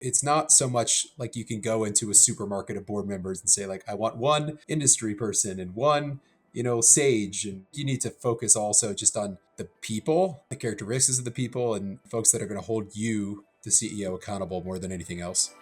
It's not so much like you can go into a supermarket of board members and say, like, I want one industry person and one, sage. And you need to focus also just on the people, the characteristics of the people, and folks that are going to hold you, the CEO, accountable more than anything else.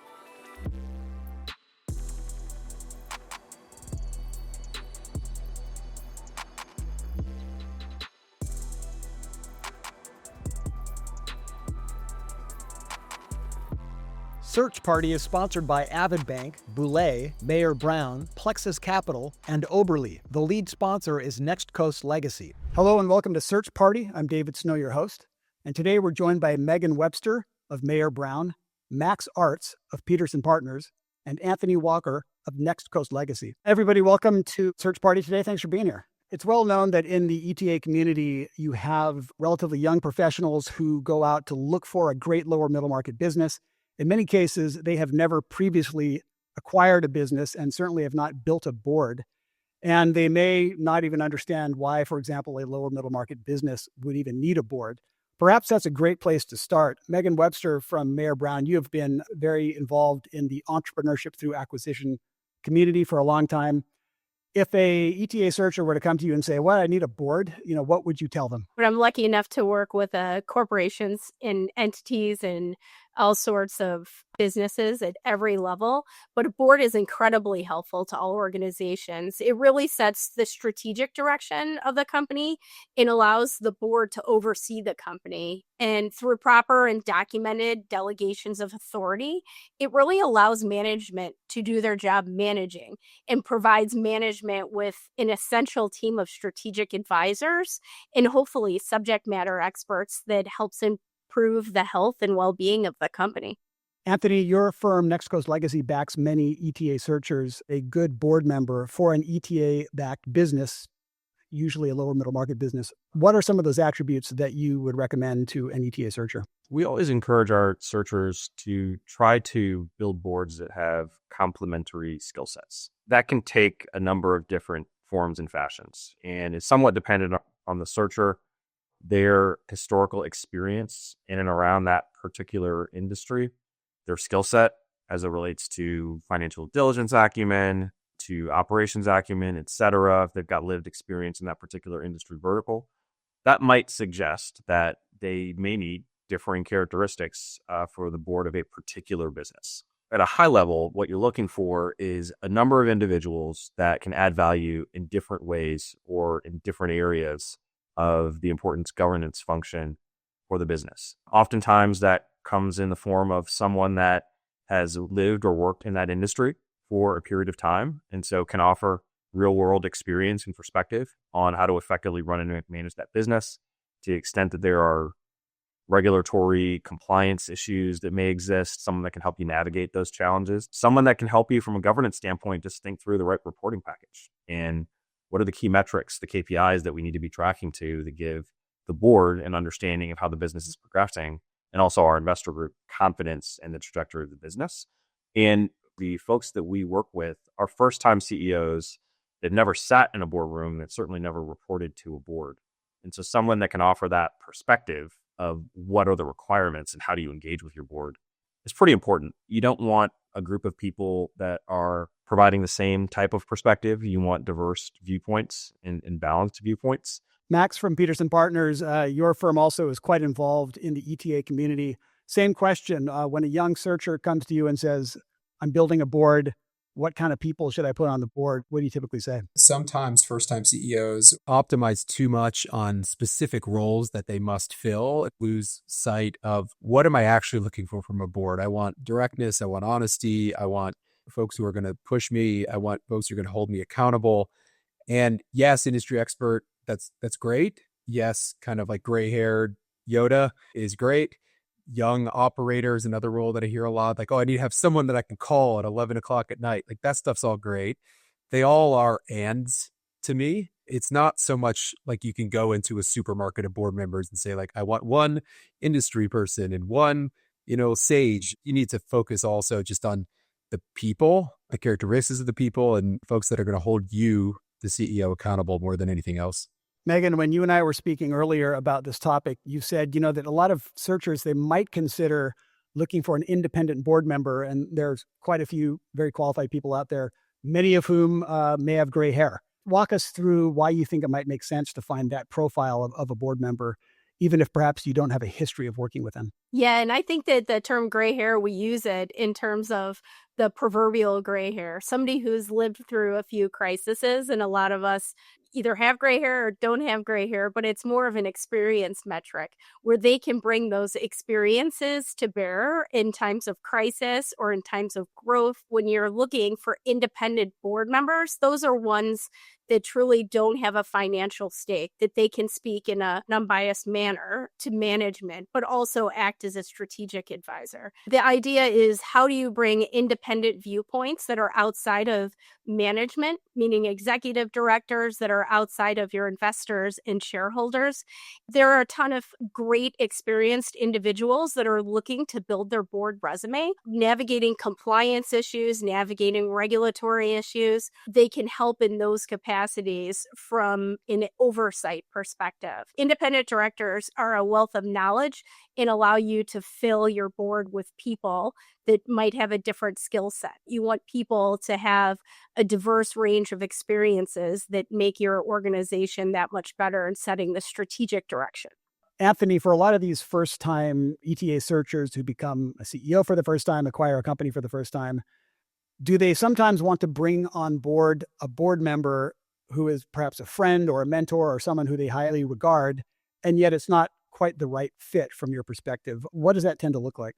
Search Party is sponsored by Avid Bank, Boulay, Mayer Brown, Plexus Capital, and Oberle. The lead sponsor is Next Coast Legacy. Hello and welcome to Search Party. I'm David Snow, your host. And today we're joined by Megan Webster of Mayer Brown, Max Artz of Peterson Partners, and Anthony Walker of Next Coast Legacy. Everybody, welcome to Search Party today. Thanks for being here. It's well known that in the ETA community, you have relatively young professionals who go out to look for a great lower middle market business. In many cases, they have never previously acquired a business and certainly have not built a board. And they may not even understand why, for example, a lower middle market business would even need a board. Perhaps that's a great place to start. Megan Webster from Mayer Brown, you have been very involved in the Entrepreneurship-Through-Acquisition community for a long time. If a ETA searcher were to come to you and say, well, I need a board, what would you tell them? But I'm lucky enough to work with corporations and entities and all sorts of businesses at every level. But a board is incredibly helpful to all organizations. It really sets the strategic direction of the company and allows the board to oversee the company. And through proper and documented delegations of authority, it really allows management to do their job managing and provides management with an essential team of strategic advisors and hopefully subject matter experts that helps improve the health and well-being of the company. Anthony, your firm, Next Coast Legacy, backs many ETA searchers. A good board member for an ETA-backed business, usually a lower middle market business. What are some of those attributes that you would recommend to an ETA searcher? We always encourage our searchers to try to build boards that have complementary skill sets. That can take a number of different forms and fashions, and is somewhat dependent on the searcher, their historical experience in and around that particular industry, their skill set as it relates to financial diligence acumen, to operations acumen, et cetera. If they've got lived experience in that particular industry vertical, that might suggest that they may need differing characteristics for the board of a particular business. At a high level, what you're looking for is a number of individuals that can add value in different ways or in different areas of the importance governance function for the business. Oftentimes that comes in the form of someone that has lived or worked in that industry for a period of time, and so can offer real world experience and perspective on how to effectively run and manage that business, to the extent that there are regulatory compliance issues that may exist, someone that can help you navigate those challenges, someone that can help you from a governance standpoint just think through the right reporting package and what are the key metrics, the KPIs that we need to be tracking to give the board an understanding of how the business is progressing, and also our investor group confidence in the trajectory of the business. And the folks that we work with are first-time CEOs. They've never sat in a boardroom. They've certainly never reported to a board. And so someone that can offer that perspective of what are the requirements and how do you engage with your board is pretty important. You don't want a group of people that are providing the same type of perspective. You want diverse viewpoints and balanced viewpoints. Max from Peterson Partners, your firm also is quite involved in the ETA community. Same question. When a young searcher comes to you and says, I'm building a board, what kind of people should I put on the board? What do you typically say? Sometimes first-time CEOs optimize too much on specific roles that they must fill, lose sight of what am I actually looking for from a board. I want directness. I want honesty. I want folks who are going to push me. I want folks who are going to hold me accountable. And yes, industry expert, that's great. Yes, kind of like gray-haired Yoda is great. Young operator is another role that I hear a lot. Like, oh, I need to have someone that I can call at 11 o'clock at night. Like, that stuff's all great. They all are ands to me. It's not so much like you can go into a supermarket of board members and say, like, I want one industry person and one, sage. You need to focus also just on the people, the characteristics of the people, and folks that are going to hold you, the CEO, accountable more than anything else. Megan, when you and I were speaking earlier about this topic, you said, that a lot of searchers, they might consider looking for an independent board member, and there's quite a few very qualified people out there, many of whom may have gray hair. Walk us through why you think it might make sense to find that profile of a board member, even if perhaps you don't have a history of working with them. Yeah, and I think that the term gray hair, we use it in terms of the proverbial gray hair, somebody who's lived through a few crises, and a lot of us either have gray hair or don't have gray hair, but it's more of an experience metric where they can bring those experiences to bear in times of crisis or in times of growth. When you're looking for independent board members, those are ones that truly don't have a financial stake, that they can speak in an unbiased manner to management, but also act as a strategic advisor. The idea is, how do you bring independent viewpoints that are outside of management, meaning executive directors that are outside of your investors and shareholders? There are a ton of great experienced individuals that are looking to build their board resume, navigating compliance issues, navigating regulatory issues. They can help in those capacities from an oversight perspective. Independent directors are a wealth of knowledge and allow you to fill your board with people that might have a different skill set. You want people to have a diverse range of experiences that make your organization that much better in setting the strategic direction. Anthony, for a lot of these first-time ETA searchers who become a CEO for the first time, acquire a company for the first time, do they sometimes want to bring on board a board member who is perhaps a friend or a mentor or someone who they highly regard, and yet it's not quite the right fit from your perspective? What does that tend to look like?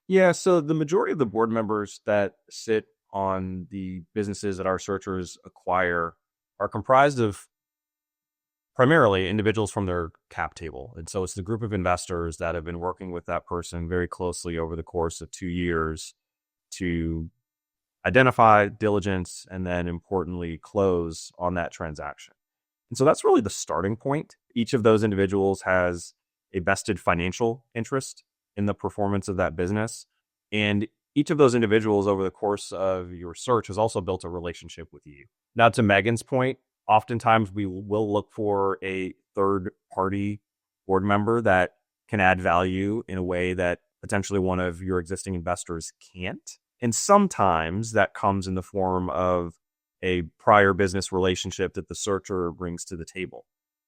Yeah, so the majority of the board members that sit on the businesses that our searchers acquire are comprised of primarily individuals from their cap table. And so it's the group of investors that have been working with that person very closely over the course of 2 years to identify, diligence, and then importantly, close on that transaction. And so that's really the starting point. Each of those individuals has a vested financial interest in the performance of that business. And each of those individuals over the course of your search has also built a relationship with you. Now, to Megan's point, oftentimes we will look for a third party board member that can add value in a way that potentially one of your existing investors can't. And sometimes that comes in the form of a prior business relationship that the searcher brings to the table.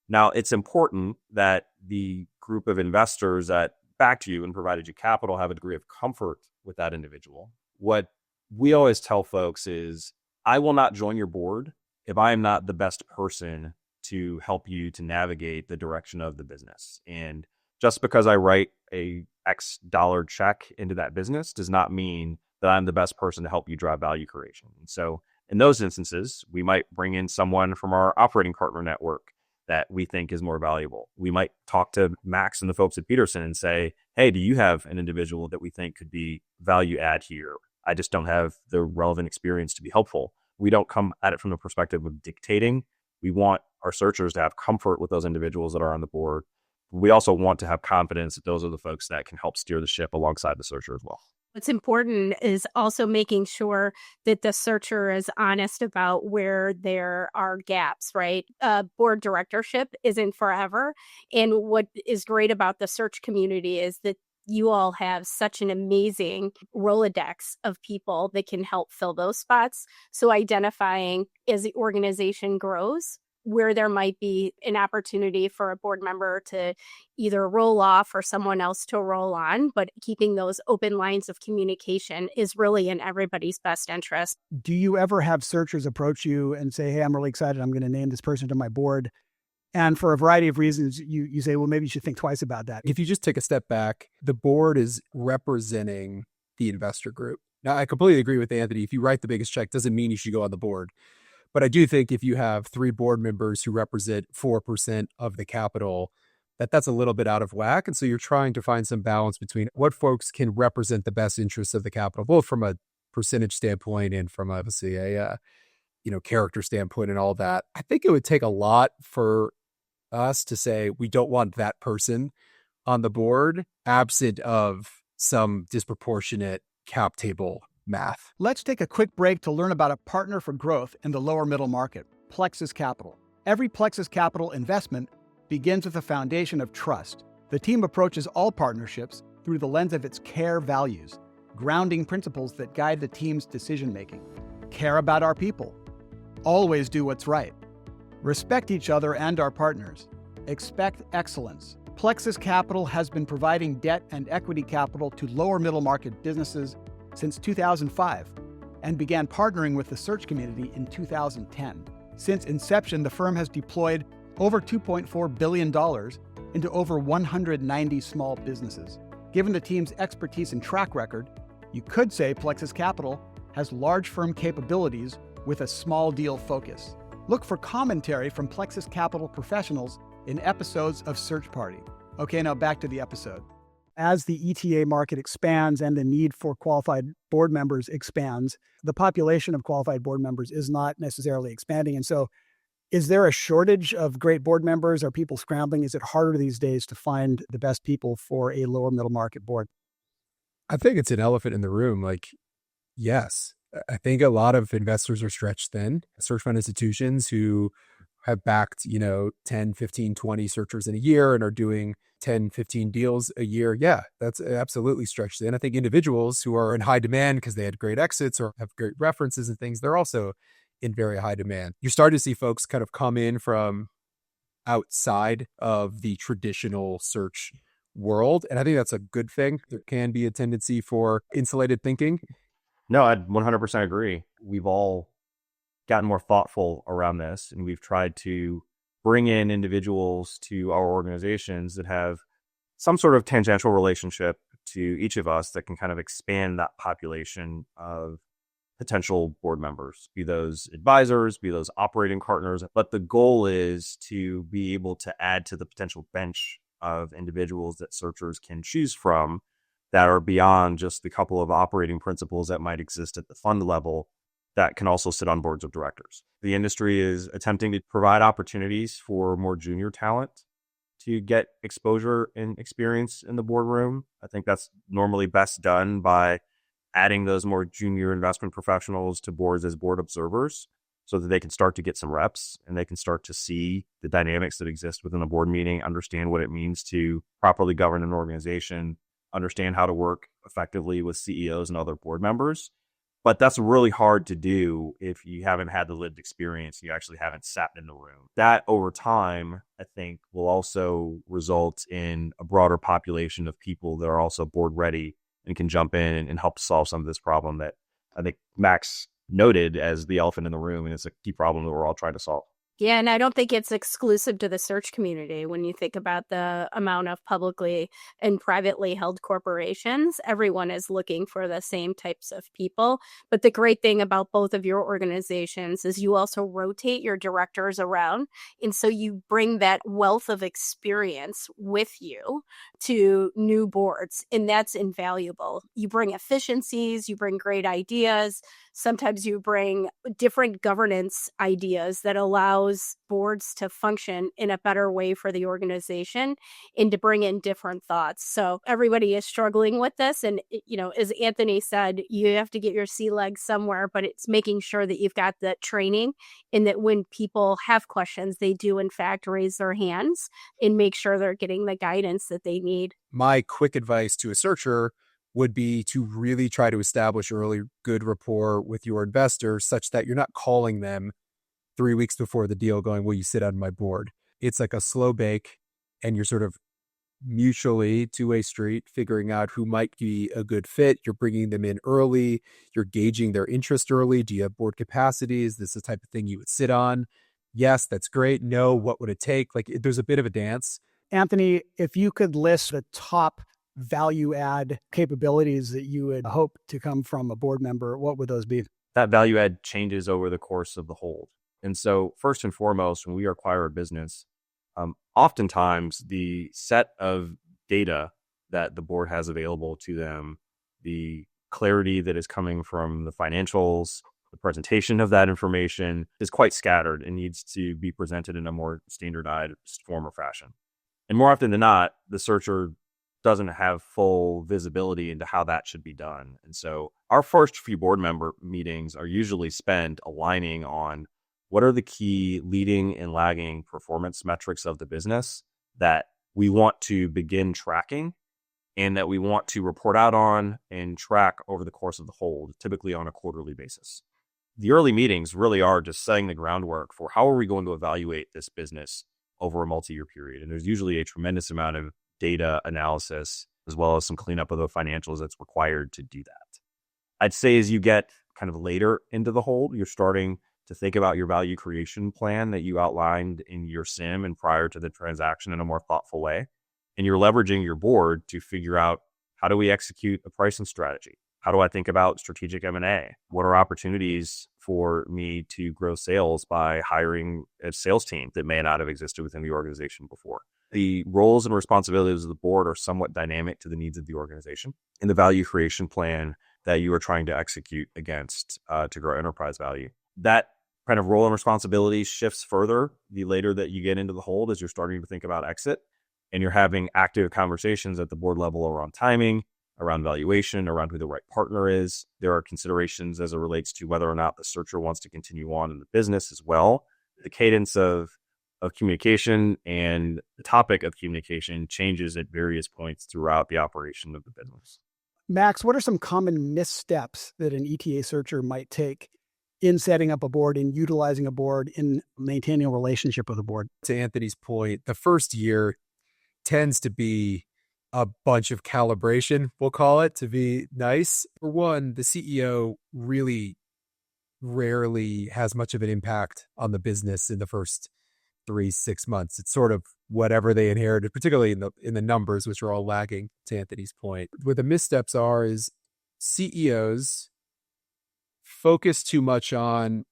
Now, it's important that the group of investors that backed you and provided you capital have a degree of comfort with that individual. What we always tell folks is, I will not join your board if I am not the best person to help you to navigate the direction of the business. And just because I write a X dollar check into that business does not mean that I'm the best person to help you drive value creation. And so in those instances, we might bring in someone from our operating partner network that we think is more valuable. We might talk to Max and the folks at Peterson and say, hey, do you have an individual that we think could be value add here? I just don't have the relevant experience to be helpful. We don't come at it from the perspective of dictating. We want our searchers to have comfort with those individuals that are on the board. We also want to have confidence that those are the folks that can help steer the ship alongside the searcher as well. What's important is also making sure that the searcher is honest about where there are gaps, right? Board directorship isn't forever. And what is great about the search community is that you all have such an amazing Rolodex of people that can help fill those spots. So identifying as the organization grows, where there might be an opportunity for a board member to either roll off or someone else to roll on, but keeping those open lines of communication is really in everybody's best interest. Do you ever have searchers approach you and say, hey, I'm really excited, I'm going to name this person to my board, and for a variety of reasons, you say, well, maybe you should think twice about that? If you just take a step back, the board is representing the investor group. Now, I completely agree with Anthony. If you write the biggest check, doesn't mean you should go on the board. But I do think if you have 3 board members who represent 4% of the capital, that's a little bit out of whack. And so you're trying to find some balance between what folks can represent the best interests of the capital, both from a percentage standpoint and from obviously a character standpoint and all that. I think it would take a lot for us to say we don't want that person on the board, absent of some disproportionate cap table math. Let's take a quick break to learn about a partner for growth in the lower middle market, Plexus Capital. Every Plexus Capital investment begins with a foundation of trust. The team approaches all partnerships through the lens of its CARE values, grounding principles that guide the team's decision-making. Care about our people. Always do what's right. Respect each other and our partners. Expect excellence. Plexus Capital has been providing debt and equity capital to lower middle market businesses since 2005 and began partnering with the search community in 2010. Since inception, the firm has deployed over $2.4 billion into over 190 small businesses. Given the team's expertise and track record, you could say Plexus Capital has large firm capabilities with a small deal focus. Look for commentary from Plexus Capital professionals in episodes of Search Party. Okay, now back to the episode. As the ETA market expands and the need for qualified board members expands, the population of qualified board members is not necessarily expanding. And so is there a shortage of great board members? Are people scrambling? Is it harder these days to find the best people for a lower middle market board? I think it's an elephant in the room. Like, yes, I think a lot of investors are stretched thin. Search fund institutions who have backed, 10, 15, 20 searchers in a year and are doing 10, 15 deals a year. Yeah, that's absolutely stretched thin. I think individuals who are in high demand because they had great exits or have great references and things, they're also in very high demand. You're starting to see folks kind of come in from outside of the traditional search world. And I think that's a good thing. There can be a tendency for insulated thinking. No, I'd 100% agree. We've all gotten more thoughtful around this, and we've tried to bring in individuals to our organizations that have some sort of tangential relationship to each of us that can kind of expand that population of potential board members, be those advisors, be those operating partners. But the goal is to be able to add to the potential bench of individuals that searchers can choose from that are beyond just the couple of operating principles that might exist at the fund level that can also sit on boards of directors. The industry is attempting to provide opportunities for more junior talent to get exposure and experience in the boardroom. I think that's normally best done by adding those more junior investment professionals to boards as board observers so that they can start to get some reps and they can start to see the dynamics that exist within a board meeting, understand what it means to properly govern an organization, understand how to work effectively with CEOs and other board members. But that's really hard to do if you haven't had the lived experience, you actually haven't sat in the room. That over time, I think, will also result in a broader population of people that are also board ready and can jump in and help solve some of this problem that I think Max noted as the elephant in the room, and it's a key problem that we're all trying to solve. Yeah, and I don't think it's exclusive to the search community. When you think about the amount of publicly and privately held corporations, everyone is looking for the same types of people. But the great thing about both of your organizations is you also rotate your directors around. And so you bring that wealth of experience with you to new boards, and that's invaluable. You bring efficiencies, you bring great ideas. Sometimes you bring different governance ideas that allows boards to function in a better way for the organization and to bring in different thoughts. So everybody is struggling with this. And, as Anthony said, you have to get your sea legs somewhere, but it's making sure that you've got the training and that when people have questions, they do in fact raise their hands and make sure they're getting the guidance that they need. My quick advice to a searcher would be to really try to establish early good rapport with your investors such that you're not calling them 3 weeks before the deal going, will you sit on my board? It's like a slow bake and you're sort of mutually two-way street figuring out who might be a good fit. You're bringing them in early. You're gauging their interest early. Do you have board capacity? Is this the type of thing you would sit on? Yes, that's great. No, what would it take? Like there's a bit of a dance. Anthony, if you could list the top value add capabilities that you would hope to come from a board member, what would those be? That value add changes over the course of the hold. And so first and foremost, when we acquire a business, oftentimes the set of data that the board has available to them, the clarity that is coming from the financials, the presentation of that information is quite scattered and needs to be presented in a more standardized form or fashion. And more often than not, the searcher doesn't have full visibility into how that should be done. And so our first few board member meetings are usually spent aligning on what are the key leading and lagging performance metrics of the business that we want to begin tracking and that we want to report out on and track over the course of the hold, typically on a quarterly basis. The early meetings really are just setting the groundwork for how are we going to evaluate this business over a multi-year period. And there's usually a tremendous amount of data analysis as well as some cleanup of the financials that's required to do that. I'd say as you get kind of later into the hold, you're starting to think about your value creation plan that you outlined in your SIM and prior to the transaction in a more thoughtful way. And you're leveraging your board to figure out, how do we execute a pricing strategy? How do I think about strategic M&A? What are opportunities for me to grow sales by hiring a sales team that may not have existed within the organization before? The roles and responsibilities of the board are somewhat dynamic to the needs of the organization and the value creation plan that you are trying to execute against to grow enterprise value. That kind of role and responsibility shifts further the later that you get into the hold as you're starting to think about exit and you're having active conversations at the board level around timing, around valuation, around who the right partner is. There are considerations as it relates to whether or not the searcher wants to continue on in the business as well. The cadence of communication and the topic of communication changes at various points throughout the operation of the business. Max, what are some common missteps that an ETA searcher might take in setting up a board, in utilizing a board, in maintaining a relationship with a board? To Anthony's point, the first year tends to be a bunch of calibration, we'll call it, to be nice. For one, the CEO really rarely has much of an impact on the business in the first 3-6 months. It's sort of whatever they inherited, particularly in the numbers, which are all lagging, to Anthony's point. What the missteps are is CEOs focus too much on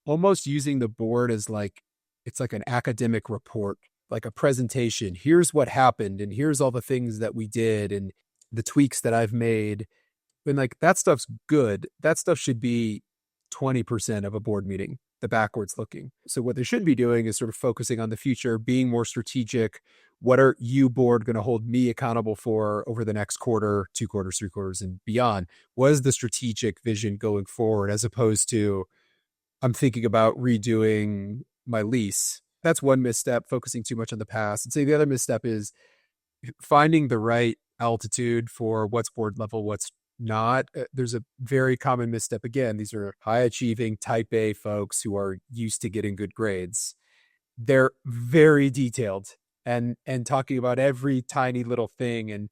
almost using the board as it's like an academic report, like a presentation. Here's what happened, and here's all the things that we did, and the tweaks that I've made. And that stuff's good. That stuff should be 20% of a board meeting, the backwards looking. So what they should be doing is sort of focusing on the future, being more strategic. What are you, board, going to hold me accountable for over the next quarter, 2 quarters, 3 quarters, and beyond? What is the strategic vision going forward, as opposed to, I'm thinking about redoing my lease? That's one misstep, focusing too much on the past. I'd say the other misstep is finding the right altitude for what's board level, what's not. There's a very common misstep. Again, these are high achieving type A folks who are used to getting good grades. They're very detailed and talking about every tiny little thing. And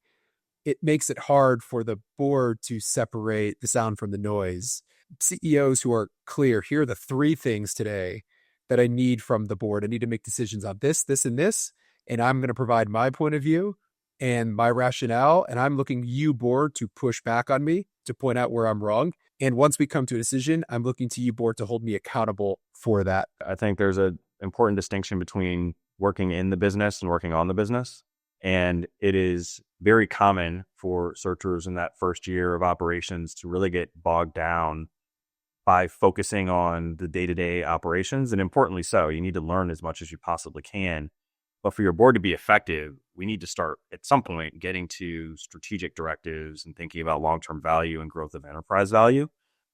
it makes it hard for the board to separate the sound from the noise. CEOs who are clear, here are the 3 things today that I need from the board. I need to make decisions on this, this, and this. And I'm going to provide my point of view and my rationale. And I'm looking you, board, to push back on me, to point out where I'm wrong. And once we come to a decision, I'm looking to you, board, to hold me accountable for that. I think there's an important distinction between working in the business and working on the business. And it is very common for searchers in that first year of operations to really get bogged down by focusing on the day-to-day operations. And importantly so, you need to learn as much as you possibly can. But for your board to be effective, we need to start at some point getting to strategic directives and thinking about long-term value and growth of enterprise value.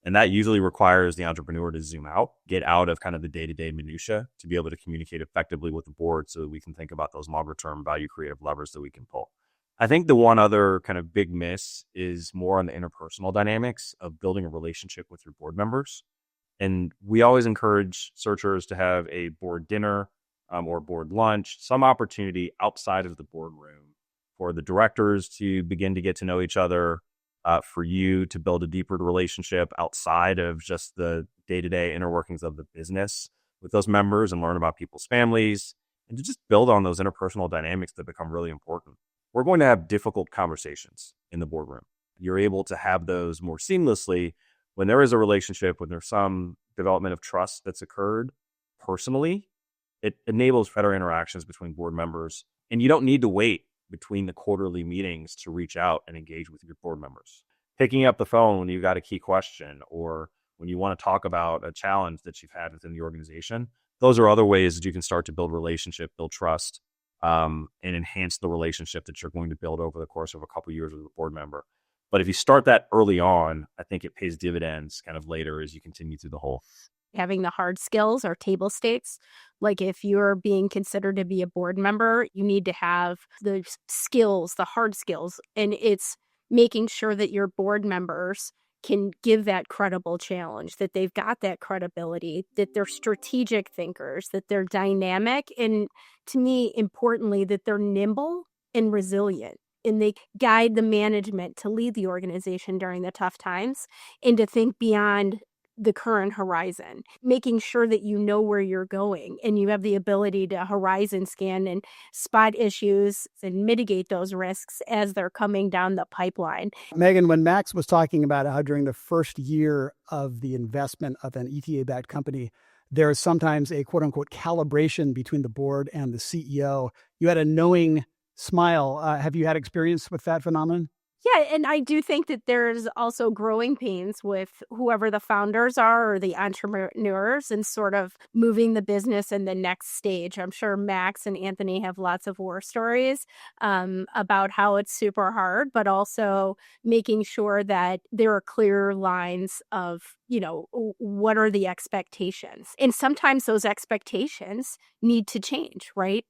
And that usually requires the entrepreneur to zoom out, get out of kind of the day-to-day minutia to be able to communicate effectively with the board so that we can think about those longer-term value creative levers that we can pull. I think the one other kind of big miss is more on the interpersonal dynamics of building a relationship with your board members. And we always encourage searchers to have a board dinner or board lunch, some opportunity outside of the boardroom for the directors to begin to get to know each other, for you to build a deeper relationship outside of just the day-to-day inner workings of the business with those members and learn about people's families and to just build on those interpersonal dynamics that become really important. We're going to have difficult conversations in the boardroom. You're able to have those more seamlessly when there is a relationship, when there's some development of trust that's occurred personally. It enables better interactions between board members. And you don't need to wait between the quarterly meetings to reach out and engage with your board members. Picking up the phone when you've got a key question or when you want to talk about a challenge that you've had within the organization, those are other ways that you can start to build relationship, build trust, and enhance the relationship that you're going to build over the course of a couple of years with a board member. But if you start that early on, I think it pays dividends kind of later as you continue through the whole. Having the hard skills are table stakes. Like if you're being considered to be a board member, you need to have the skills, the hard skills. And it's making sure that your board members can give that credible challenge, that they've got that credibility, that they're strategic thinkers, that they're dynamic, and to me, importantly, that they're nimble and resilient. And they guide the management to lead the organization during the tough times and to think beyond the current horizon, making sure that you know where you're going and you have the ability to horizon scan and spot issues and mitigate those risks as they're coming down the pipeline. Megan, when Max was talking about how during the first year of the investment of an ETA-backed company, there is sometimes a quote-unquote calibration between the board and the CEO, you had a knowing smile. Have you had experience with that phenomenon? Yeah, and I do think that there's also growing pains with whoever the founders are or the entrepreneurs and sort of moving the business in the next stage. I'm sure Max and Anthony have lots of war stories about how it's super hard, but also making sure that there are clear lines of, what are the expectations? And sometimes those expectations need to change, right?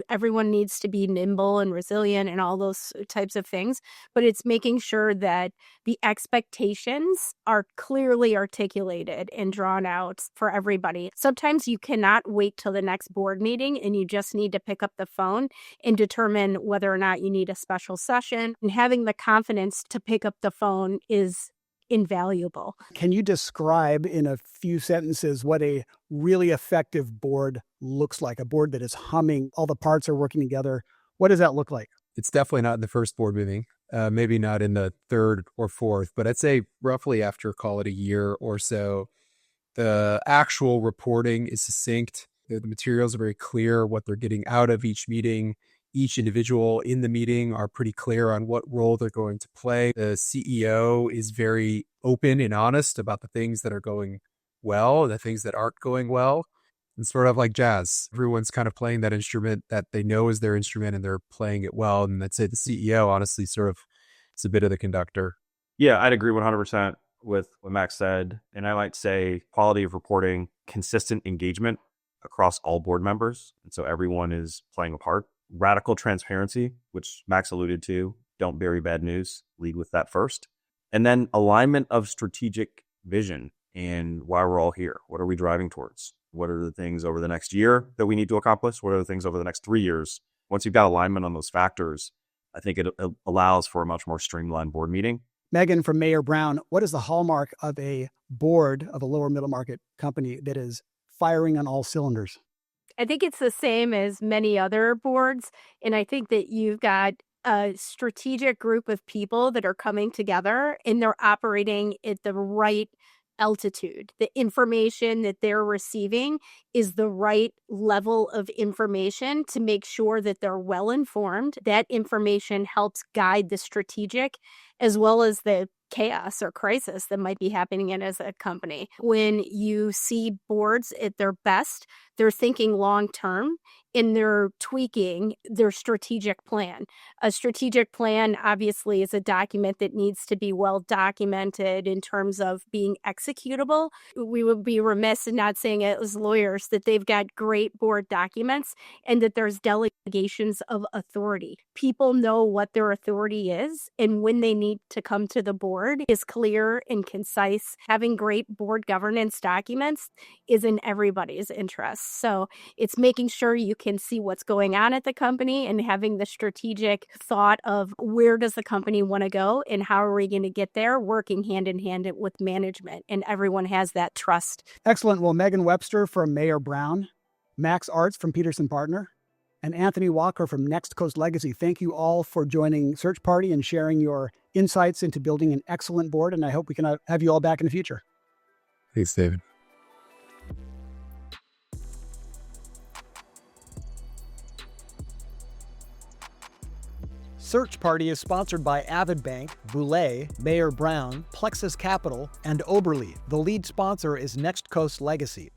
Everyone needs to be nimble and resilient and all those types of things, but it's making sure that the expectations are clearly articulated and drawn out for everybody. Sometimes you cannot wait till the next board meeting and you just need to pick up the phone and determine whether or not you need a special session. And having the confidence to pick up the phone is invaluable. Can you describe in a few sentences what a really effective board looks like? A board that is humming, all the parts are working together. What does that look like? It's definitely not in the first board meeting, maybe not in the third or fourth, but I'd say roughly after, call it a year or so, the actual reporting is succinct. The materials are very clear, what they're getting out of each meeting. Each individual in the meeting are pretty clear on what role they're going to play. The CEO is very open and honest about the things that are going well, the things that aren't going well. It's sort of like jazz. Everyone's kind of playing that instrument that they know is their instrument and they're playing it well. And I'd say the CEO, honestly, sort of is a bit of the conductor. Yeah, I'd agree 100% with what Max said. And I might say quality of reporting, consistent engagement across all board members. And so everyone is playing a part. Radical transparency, which Max alluded to. Don't bury bad news. Lead with that first. And then alignment of strategic vision and why we're all here. What are we driving towards? What are the things over the next year that we need to accomplish? What are the things over the next 3 years? Once you've got alignment on those factors, I think it allows for a much more streamlined board meeting. Megan, from Mayer Brown, what is the hallmark of a board of a lower middle market company that is firing on all cylinders? I think it's the same as many other boards. And I think that you've got a strategic group of people that are coming together and they're operating at the right altitude. The information that they're receiving is the right level of information to make sure that they're well informed. That information helps guide the strategic as well as the chaos or crisis that might be happening in as a company. When you see boards at their best, they're thinking long term and they're tweaking their strategic plan. A strategic plan obviously is a document that needs to be well documented in terms of being executable. We would be remiss in not saying it as lawyers that they've got great board documents and that there's delegations of authority. People know what their authority is and when they need to come to the board is clear and concise. Having great board governance documents is in everybody's interest. So it's making sure you can see what's going on at the company and having the strategic thought of where does the company want to go and how are we going to get there, working hand in hand with management. And everyone has that trust. Excellent. Well, Megan Webster from Mayer Brown, Max Artz from Peterson Partner, and Anthony Walker from Next Coast Legacy. Thank you all for joining Search Party and sharing your insights into building an excellent board. And I hope we can have you all back in the future. Thanks, David. Search Party is sponsored by Avid Bank, Boulay, Mayer Brown, Plexus Capital, and Oberle. The lead sponsor is Next Coast Legacy.